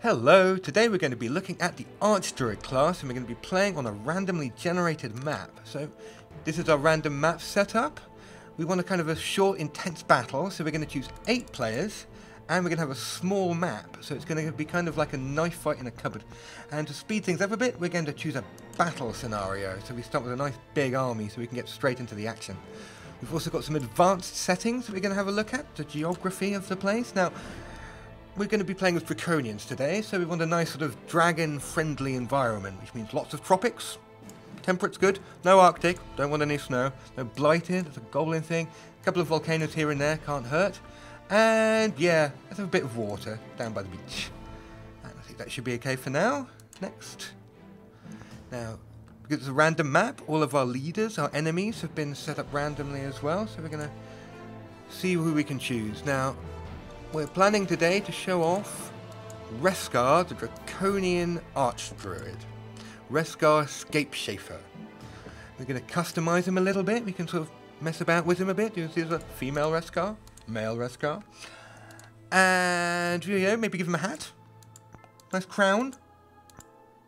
Hello, today we're going to be looking at the Archdruid class and we're going to be playing on a randomly generated map. So this is our random map setup. We want a kind of a short, intense battle, so we're going to choose 8 players and we're going to have a small map. So it's going to be kind of like a knife fight in a cupboard. And to speed things up a bit, we're going to choose a battle scenario. So we start with a nice big army so we can get straight into the action. We've also got some advanced settings that we're going to have a look at, the geography of the place. Now, we're going to be playing with Draconians today, so we want a nice sort of dragon-friendly environment, which means lots of tropics. Temperate's good. No Arctic, don't want any snow. No blighted, that's a goblin thing. A couple of volcanoes here and there, can't hurt. And yeah, let's have a bit of water down by the beach. And I think that should be okay for now. Next. Now, because it's a random map, all of our leaders, our enemies, have been set up randomly as well, so we're going to see who we can choose. Now, we're planning today to show off Reskar, the Draconian Archdruid. Reskar Scapeshafer. We're going to customize him a little bit. We can sort of mess about with him a bit. Here's a female Reskar, male Reskar. And, you know, maybe give him a hat. Nice crown.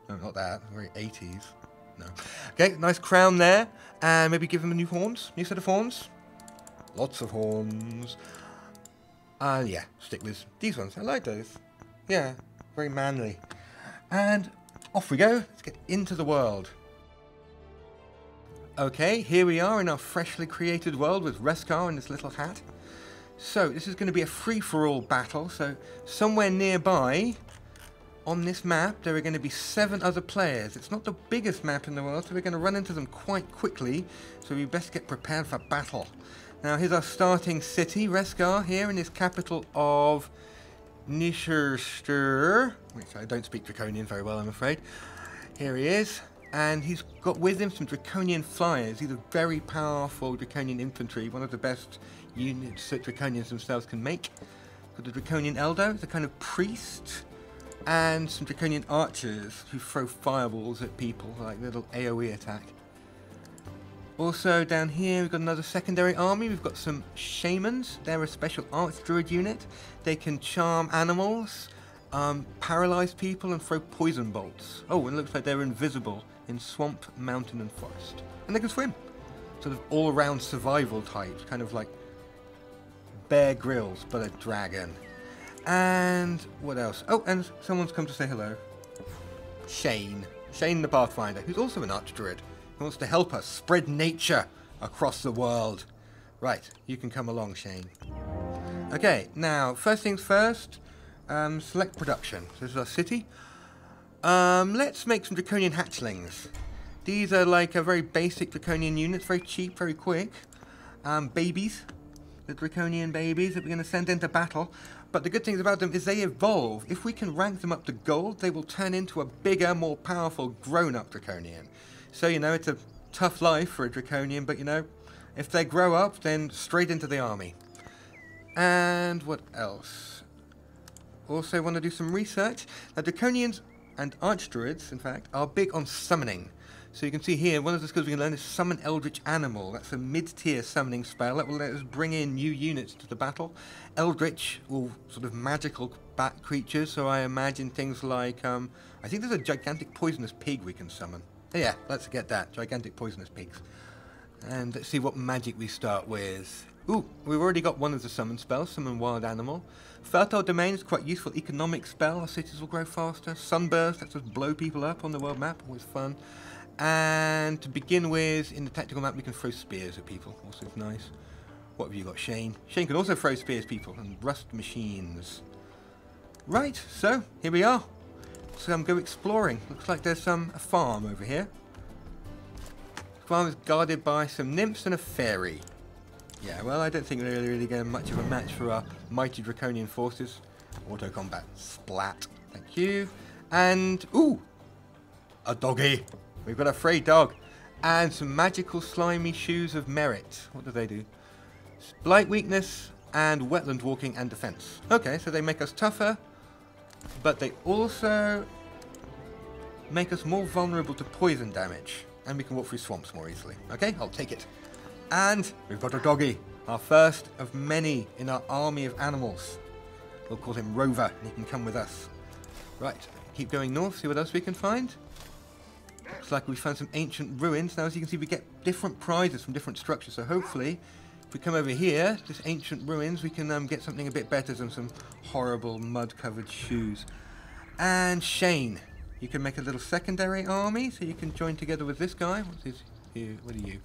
No, not that. Very 80s. No. Okay, nice crown there. And maybe give him a new horns. New set of horns. Lots of horns. Yeah, stick with these ones. I like those. Yeah, very manly. And off we go. Let's get into the world. Okay, here we are in our freshly created world with Reskar in this little hat. So, this is going to be a free-for-all battle. So, somewhere nearby on this map, there are going to be 7 other players. It's not the biggest map in the world, so we're going to run into them quite quickly. So, we best get prepared for battle. Now, here's our starting city, Reskar, here in his capital of Nishirstur, which I don't speak Draconian very well, I'm afraid. Here he is, and he's got with him some Draconian flyers. These are very powerful Draconian infantry, one of the best units that Draconians themselves can make. Got the Draconian Elder, the kind of priest, and some Draconian archers who throw fireballs at people, like little AoE attack. Also down here we've got another secondary army. We've got some shamans. They're a special Archdruid unit. They can charm animals, paralyze people and throw poison bolts. Oh, and it looks like they're invisible in swamp, mountain and forest. And they can swim. Sort of all-around survival types, kind of like Bear Grylls, but a dragon. And what else? Oh, and someone's come to say hello. Shane the Pathfinder, who's also an Archdruid. He wants to help us spread nature across the world. Right, you can come along, Shane. Okay, now, first things first, select production. So this is our city. Let's make some Draconian hatchlings. These are like a very basic Draconian units, very cheap, very quick. Babies, the Draconian babies that we're going to send into battle. But the good things about them is they evolve. If we can rank them up to gold, they will turn into a bigger, more powerful, grown-up Draconian. So, you know, it's a tough life for a Draconian, but, you know, if they grow up, then straight into the army. And what else? Also want to do some research. Now, Draconians and Archdruids, in fact, are big on summoning. So you can see here, one of the skills we can learn is Summon Eldritch Animal. That's a mid-tier summoning spell that will let us bring in new units to the battle. Eldritch, or sort of magical bat creatures, so I imagine things like, I think there's a gigantic poisonous pig we can summon. Yeah, let's get that. Gigantic poisonous pigs. And let's see what magic we start with. Ooh, we've already got one of the summon spells, Summon Wild Animal. Fertile Domain is quite useful economic spell. Our cities will grow faster. Sunburst, that just blow people up on the world map. Always fun. And to begin with, in the tactical map, we can throw spears at people. Also nice. What have you got, Shane? Shane can also throw spears at people and rust machines. Right, so here we are. So go exploring. Looks like there's a farm over here. The farm is guarded by some nymphs and a fairy. Yeah, well, I don't think we're really getting much of a match for our mighty Draconian forces. Auto combat. Splat. Thank you. And, ooh! A doggy. We've got a free dog. And some magical slimy shoes of merit. What do they do? Blight weakness and wetland walking and defense. Okay, so they make us tougher. But they also make us more vulnerable to poison damage. And we can walk through swamps more easily. Okay, I'll take it. And we've got a doggy. Our first of many in our army of animals. We'll call him Rover, and he can come with us. Right, keep going north, see what else we can find. Looks like we found some ancient ruins. Now, as you can see, we get different prizes from different structures. So hopefully, if we come over here, this ancient ruins, we can get something a bit better than some horrible mud-covered shoes. And Shane, you can make a little secondary army, so you can join together with this guy. What's his? What are you?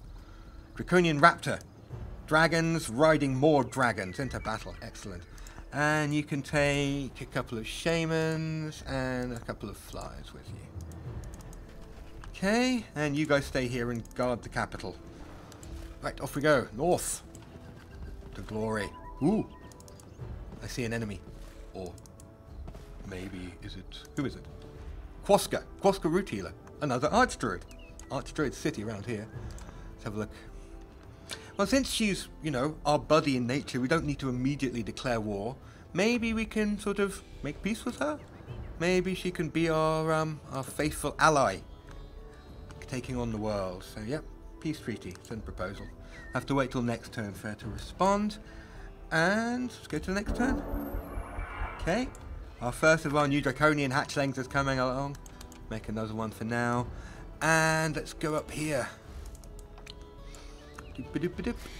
Draconian Raptor. Dragons riding more dragons into battle. Excellent. And you can take a couple of shamans and a couple of flyers with you. Okay, and you guys stay here and guard the capital. Right, off we go. North. To glory. Ooh. I see an enemy. Or maybe, who is it? Quoska. Quoska Root Healer. Another Archdruid. Archdruid city around here. Let's have a look. Well, since she's, you know, our buddy in nature, we don't need to immediately declare war. Maybe we can sort of make peace with her? Maybe she can be our faithful ally, taking on the world. So, yep, peace treaty, send proposal. I have to wait till next turn for her to respond. And let's go to the next turn. Okay, our first of our new draconian hatchlings is coming along. Make another one for now. And let's go up here.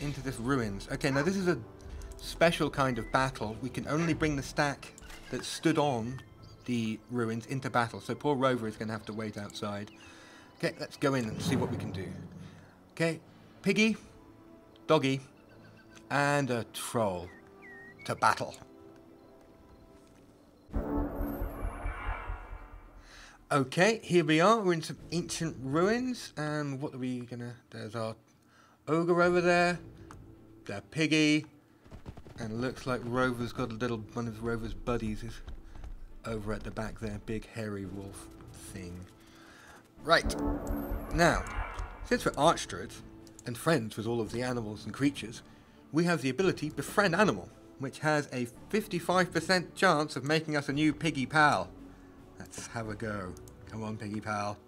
Into this ruins. Okay, now this is a special kind of battle. We can only bring the stack that stood on the ruins into battle. So poor Rover is going to have to wait outside. Okay, let's go in and see what we can do. Okay, Piggy, Doggy, and a Troll to battle. Okay, here we are. We're in some ancient ruins. And what are we going to... There's our Ogre over there. Their Piggy. And looks like Rover's got a little... One of Rover's buddies is over at the back there. Big hairy wolf thing. Right. Now, since we're Archdruids and friends with all of the animals and creatures, we have the ability Befriend Animal, which has a 55% chance of making us a new Piggy pal. Let's have a go. Come on, Piggy pal.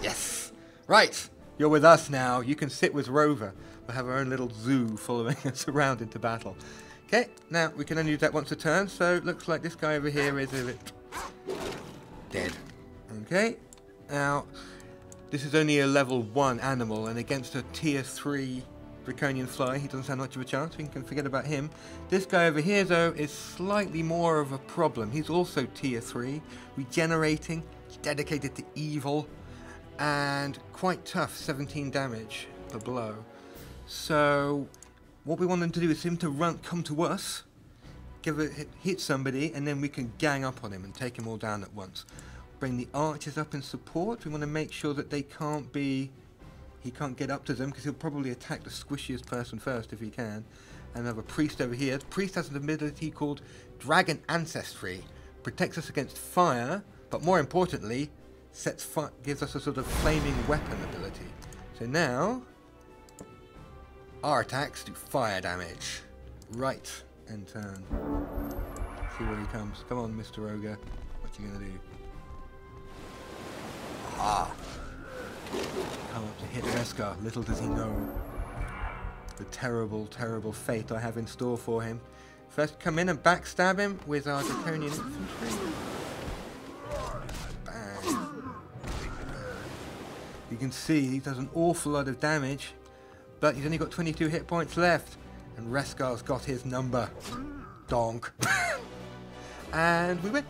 Yes! Right! You're with us now. You can sit with Rover. We'll have our own little zoo following us around into battle. Okay, now we can only do that once a turn, so it looks like this guy over here is a bit dead. Okay, now this is only a level 1 animal, and against a tier 3 draconian fly, he doesn't stand much of a chance. We can forget about him. This guy over here, though, is slightly more of a problem. He's also tier 3, regenerating, dedicated to evil, and quite tough, 17 damage per blow. So what we want him to do is him to come to us, hit somebody, and then we can gang up on him and take him all down at once. Bring the archers up in support. We want to make sure that he can't get up to them, because he'll probably attack the squishiest person first if he can. And have a priest over here. The priest has an ability called Dragon Ancestry. Protects us against fire, but more importantly, gives us a sort of flaming weapon ability. So now, our attacks do fire damage. Right, and turn. See where he comes. Come on, Mr. Ogre. What you gonna do? Ah! Come up to hit Reskar. Little does he know the terrible, terrible fate I have in store for him. First, come in and backstab him with our draconian infantry. Bang. You can see he does an awful lot of damage, but he's only got 22 hit points left, and Reskar's got his number. Donk. And we win.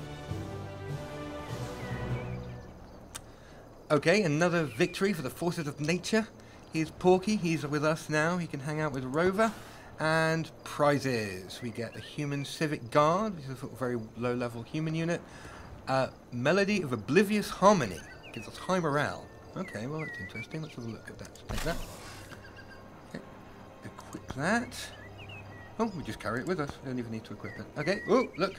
Okay, another victory for the forces of nature. Here's Porky, he's with us now. He can hang out with Rover. And prizes. We get a human civic guard, which is a very low level human unit. Melody of Oblivious Harmony. Gives us high morale. Okay, well that's interesting. Let's have a look at that. Take that. Okay, equip that. Oh, we just carry it with us. We don't even need to equip it. Okay, oh, look.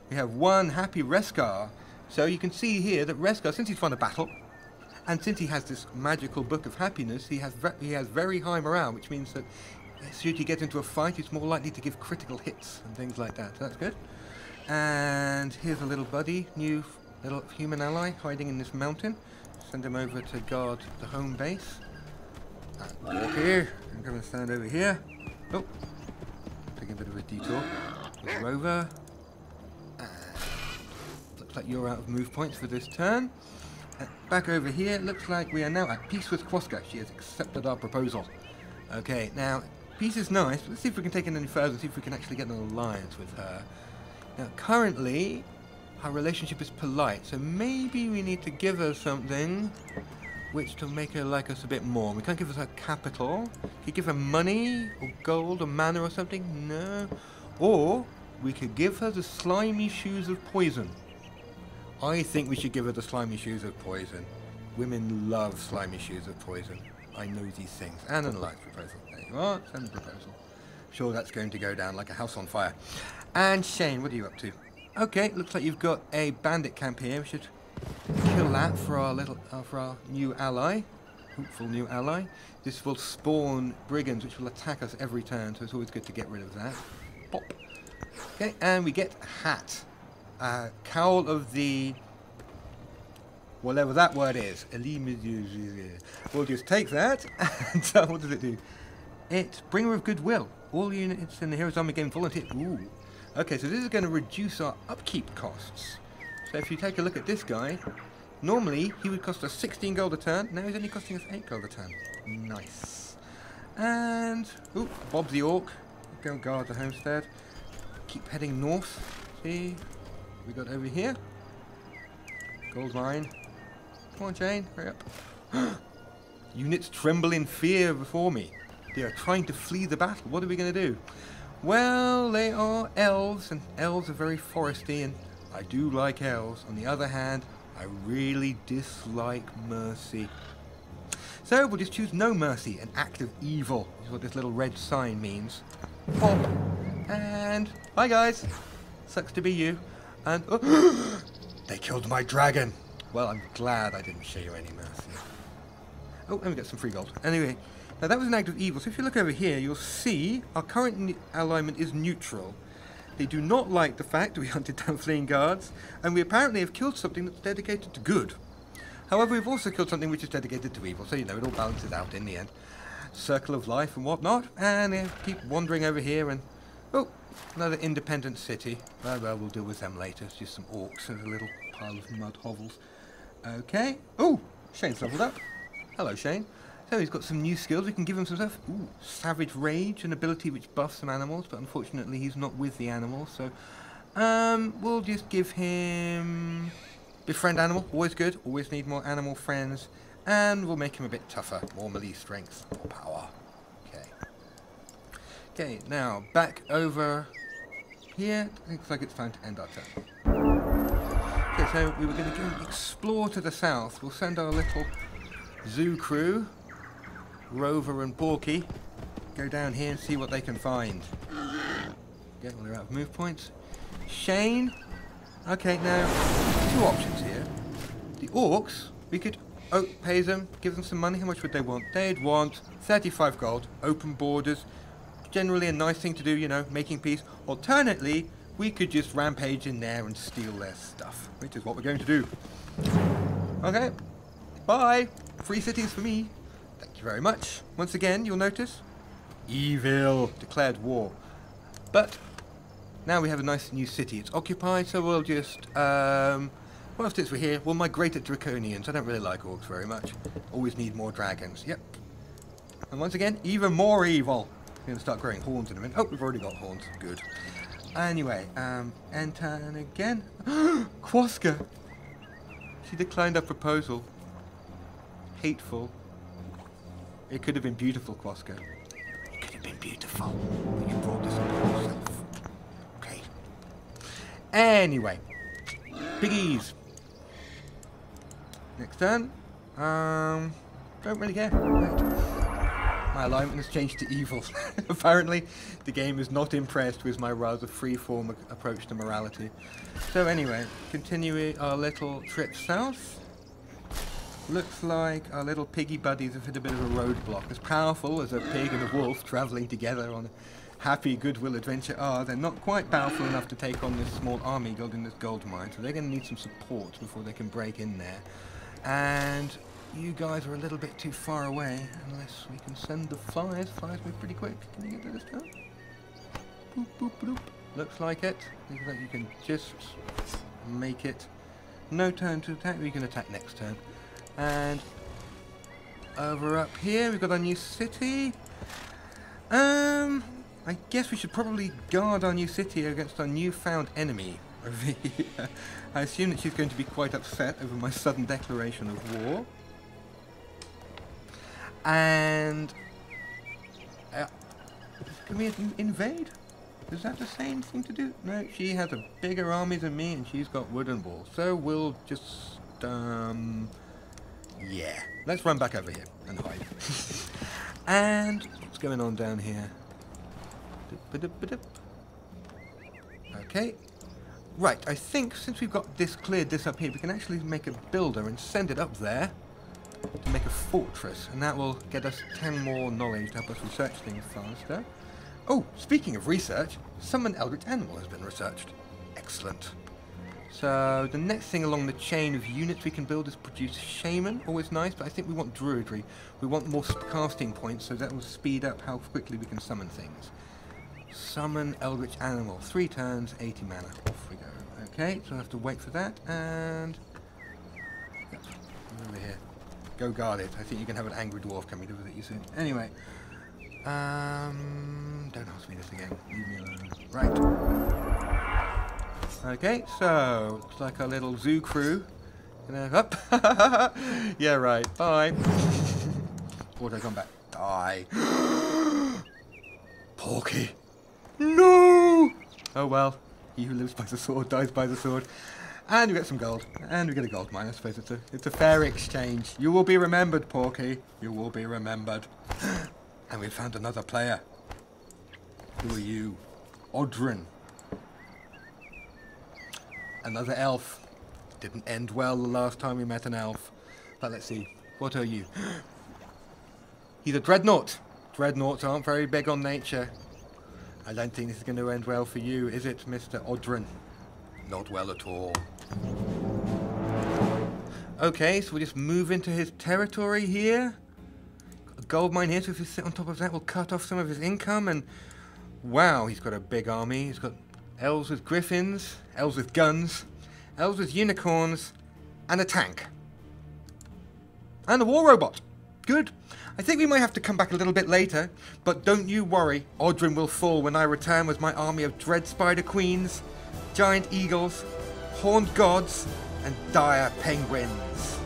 We have one happy Reskar. So you can see here that Reskar, since he's won a battle, and since he has this magical book of happiness, he has very high morale, which means that should he get into a fight, he's more likely to give critical hits and things like that. So that's good. And here's a little buddy, new little human ally hiding in this mountain. Send him over to guard the home base. Walk here. I'm going to stand over here. Oh, taking a bit of a detour. There's Rover. Looks like you're out of move points for this turn. Back over here, it looks like we are now at peace with Quoska. She has accepted our proposal. Okay, now, peace is nice, but let's see if we can take it any further and see if we can actually get an alliance with her. Now, currently, our relationship is polite, so maybe we need to give her something which to make her like us a bit more. We can't give her capital. Can you give her money, or gold, or mana or something? No. Or, we could give her the slimy shoes of poison. I think we should give her the slimy shoes of poison. Women love slimy shoes of poison. I know these things. And an alliance proposal. There you are. Send the proposal. Sure, that's going to go down like a house on fire. And Shane, what are you up to? Okay, looks like you've got a bandit camp here. We should kill that for our new ally. Hopeful new ally. This will spawn brigands which will attack us every turn, so it's always good to get rid of that. Pop. Okay, and we get a hat. Cowl of the... whatever that word is. We'll just take that, and what does it do? It's Bringer of Goodwill. All units in the Hero's Army gain volunteer. Ooh. Okay, so this is going to reduce our upkeep costs. So if you take a look at this guy, normally he would cost us 16 gold a turn. Now he's only costing us 8 gold a turn. Nice. And, ooh, Bob the Orc. Go guard the homestead. Keep heading north. See, we got over here. Gold mine. Come on, Jane, hurry up. Units tremble in fear before me. They are trying to flee the battle. What are we going to do? Well, they are elves, and elves are very foresty, and I do like elves. On the other hand, I really dislike mercy. So we'll just choose no mercy, an act of evil, is what this little red sign means. Pop. And bye, guys. Sucks to be you. And they killed my dragon. Well, I'm glad I didn't show you any mercy. Oh, and we got some free gold. Anyway, now that was an act of evil. So if you look over here, you'll see our current alignment is neutral. They do not like the fact we hunted down fleeing guards, and we apparently have killed something that's dedicated to good. However, we've also killed something which is dedicated to evil, so you know, it all balances out in the end. Circle of life and whatnot, and keep wandering over here and... oh, another independent city. Well, we'll deal with them later. It's just some orcs and a little pile of mud hovels. Okay. Oh, Shane's leveled up. Hello, Shane. So he's got some new skills. We can give him some stuff. Ooh, Savage Rage, an ability which buffs some animals, but unfortunately he's not with the animals, so... we'll just give him... Befriend Animal, always good. Always need more animal friends. And we'll make him a bit tougher. More melee strength, more power. Okay. Okay, now, back over here. Looks like it's time to end our turn. Okay, so we were going to go explore to the south. We'll send our little zoo crew, Rover and Porky, go down here and see what they can find. Okay, well, they're out of move points. Shane. Okay, now, two options here. The orcs, we could pay them, give them some money. How much would they want? They'd want 35 gold, open borders. Generally a nice thing to do, you know, making peace. Alternately, we could just rampage in there and steal their stuff, which is what we're going to do. Okay, bye. Free cities for me. Thank you very much. Once again, you'll notice, evil declared war. But now we have a nice new city. It's occupied, so we'll just, well, since we're here, we'll migrate at Draconians. I don't really like orcs very much. Always need more dragons. Yep. And once again, even more evil. We're going to start growing horns in a minute. Oh, we've already got horns. Good. Anyway, enter and again. Quoska. She declined our proposal. Hateful. It could have been beautiful, Quoska. It could have been beautiful. But you brought this upon yourself. Okay. Anyway. Piggies. Next turn. Don't really care. Right. My alignment has changed to evil. Apparently, the game is not impressed with my rather free-form approach to morality. So anyway, continuing our little trip south. Looks like our little piggy buddies have hit a bit of a roadblock. As powerful as a pig and a wolf travelling together on a happy goodwill adventure are, they're not quite powerful enough to take on this small army building this gold mine, so they're going to need some support before they can break in there. And you guys are a little bit too far away, unless we can send the flyers. Flyers move pretty quick. Can you get there this time? Boop, boop, boop. Looks like it. Looks like you can just make it. No turn to attack. We can attack next turn. And over up here, we've got our new city. I guess we should probably guard our new city against our newfound enemy over here. I assume that she's going to be quite upset over my sudden declaration of war. And can we invade? Is that the same thing to do? No, she has a bigger army than me and she's got wooden walls. So we'll just, yeah. Let's run back over here and hide. And what's going on down here? Okay. Right, I think since we've got cleared this up here, we can actually make a builder and send it up there to make a fortress. And that will get us 10 more knowledge to help us research things faster. Oh, speaking of research, summon eldritch animal has been researched. Excellent. So the next thing along the chain of units we can build is produce shaman. Always nice, but I think we want druidry. We want more casting points, so that will speed up how quickly we can summon things. Summon eldritch animal. 3 turns, 80 mana. Off we go. Okay, so I have to wait for that, and over here. Go guard it. I think you can have an angry dwarf coming to visit you soon. Anyway. Don't ask me this again. Leave me alone. Right. Okay, so looks like our little zoo crew. Up. Yeah, right. Bye. Auto combat. Die. Porky. No. Oh well. He who lives by the sword dies by the sword. And we get some gold. And we get a gold mine. I suppose it's a fair exchange. You will be remembered, Porky. You will be remembered. And we found another player. Who are you? Odrin. Another elf. Didn't end well the last time we met an elf. But let's see. What are you? He's a dreadnought. Dreadnoughts aren't very big on nature. I don't think this is going to end well for you, is it, Mr. Odrin? Not well at all. Okay, so we'll just move into his territory here. A gold mine here, so if we sit on top of that, we'll cut off some of his income. And wow, he's got a big army. He's got elves with griffins, elves with guns, elves with unicorns, and a tank. And a war robot. Good. I think we might have to come back a little bit later, but don't you worry. Odrin will fall when I return with my army of dread spider queens, giant eagles, horned gods, and dire penguins.